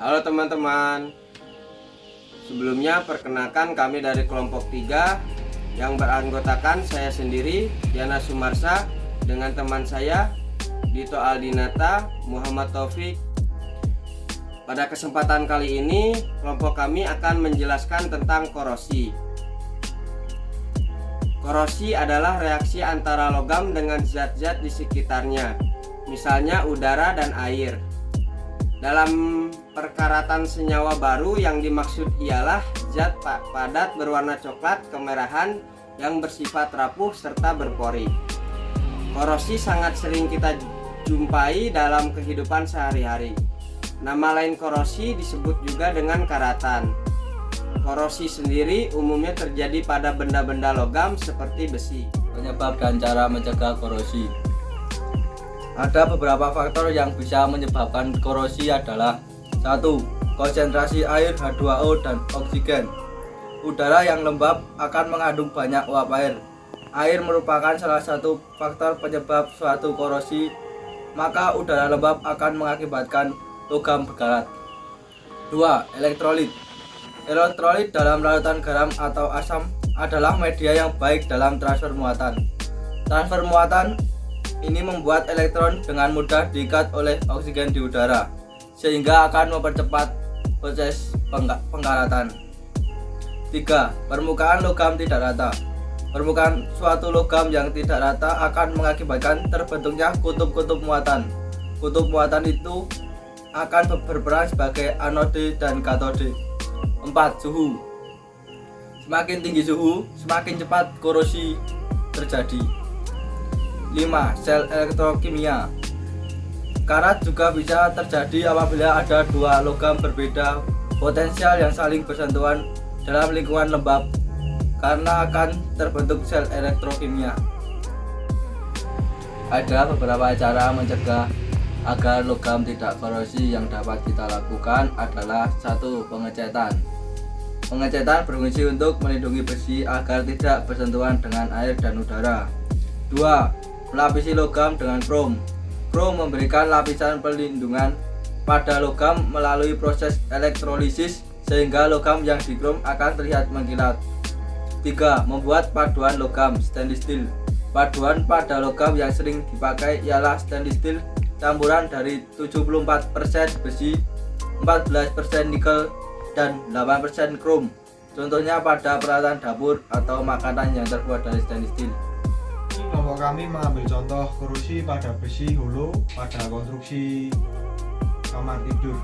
Halo teman-teman. Sebelumnya perkenalkan kami dari kelompok 3 yang beranggotakan saya sendiri, Diana Sumarsa, dengan teman saya Dito Aldinata, Muhammad Taufik. Pada kesempatan kali ini kelompok kami akan menjelaskan tentang korosi. Korosi adalah reaksi antara logam dengan zat-zat di sekitarnya, misalnya udara dan air. Dalam perkaratan senyawa baru yang dimaksud ialah zat padat berwarna coklat kemerahan yang bersifat rapuh serta berpori. Korosi sangat sering kita jumpai dalam kehidupan sehari-hari. Nama lain korosi disebut juga dengan karatan. Korosi sendiri umumnya terjadi pada benda-benda logam seperti besi. Penyebab dan cara mencegah korosi. Ada beberapa faktor yang bisa menyebabkan korosi adalah 1. Konsentrasi air H2O dan oksigen. Udara yang lembab akan mengandung banyak uap air. Air merupakan salah satu faktor penyebab suatu korosi, maka udara lembab akan mengakibatkan logam berkarat. 2. Elektrolit. Elektrolit dalam larutan garam atau asam adalah media yang baik dalam transfer muatan. Transfer muatan ini membuat elektron dengan mudah diikat oleh oksigen di udara, sehingga akan mempercepat proses pengkaratan. 3. Permukaan logam tidak rata. Permukaan suatu logam yang tidak rata akan mengakibatkan terbentuknya kutub-kutub muatan. Kutub muatan itu akan berperan sebagai anode dan katode. 4. Suhu. Semakin tinggi suhu, semakin cepat korosi terjadi. 5. Sel elektrokimia. Karat juga bisa terjadi apabila ada dua logam berbeda potensial yang saling bersentuhan dalam lingkungan lembab, karena akan terbentuk sel elektrokimia. Ada beberapa cara mencegah agar logam tidak korosi yang dapat kita lakukan adalah 1. Pengecetan. Pengecetan berfungsi untuk melindungi besi agar tidak bersentuhan dengan air dan udara. 2. Melapisi logam dengan krom. Krom memberikan lapisan perlindungan pada logam melalui proses elektrolisis, sehingga logam yang dikrom akan terlihat mengkilat. 3. Membuat paduan logam stainless steel. Paduan pada logam yang sering dipakai ialah stainless steel campuran dari 74% besi, 14% nikel, dan 8% krom. Contohnya pada peralatan dapur atau makanan yang terbuat dari stainless steel. Kelompok kami mengambil contoh korosi pada besi holo pada konstruksi kamar tidur.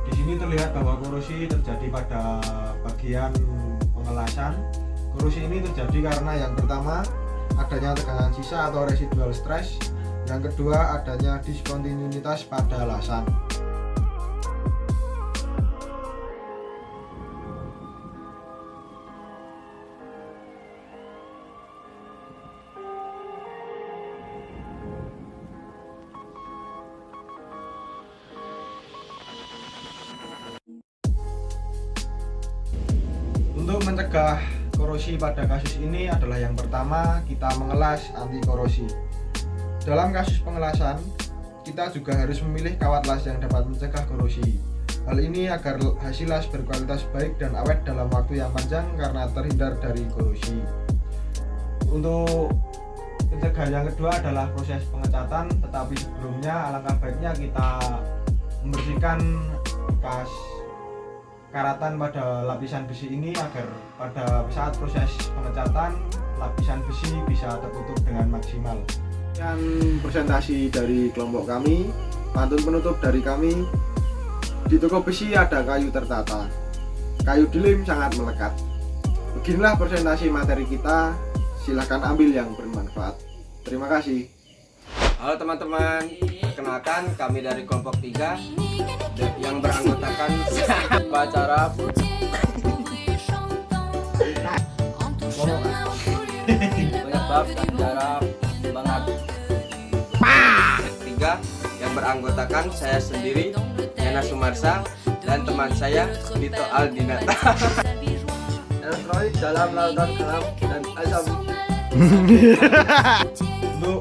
Di sini terlihat bahwa korosi terjadi pada bagian pengelasan. Korosi ini terjadi karena yang pertama adanya tegangan sisa atau residual stress, yang kedua adanya diskontinuitas pada lasan. Untuk mencegah korosi pada kasus ini adalah yang pertama, kita mengelas anti korosi. Dalam kasus pengelasan, kita juga harus memilih kawat las yang dapat mencegah korosi. Hal ini agar hasil las berkualitas baik dan awet dalam waktu yang panjang karena terhindar dari korosi. Untuk pencegahan yang kedua adalah proses pengecatan, tetapi sebelumnya alangkah baiknya kita membersihkan bekas karatan pada lapisan besi ini agar pada saat proses pengecatan lapisan besi bisa tertutup dengan maksimal. Dan presentasi dari kelompok kami, pantun penutup dari kami, di toko besi ada kayu tertata, kayu dilim sangat melekat. Beginilah presentasi materi kita, silahkan ambil yang bermanfaat. Terima kasih. Halo teman-teman, perkenalkan kami dari kelompok 3 yang beranggotakan Upacara penyebab dan cara tiga yang beranggotakan saya sendiri, Diana Sumarsa, dan teman saya Dito Aldinata. elektrolit dalam larutan garam dan asam. Untuk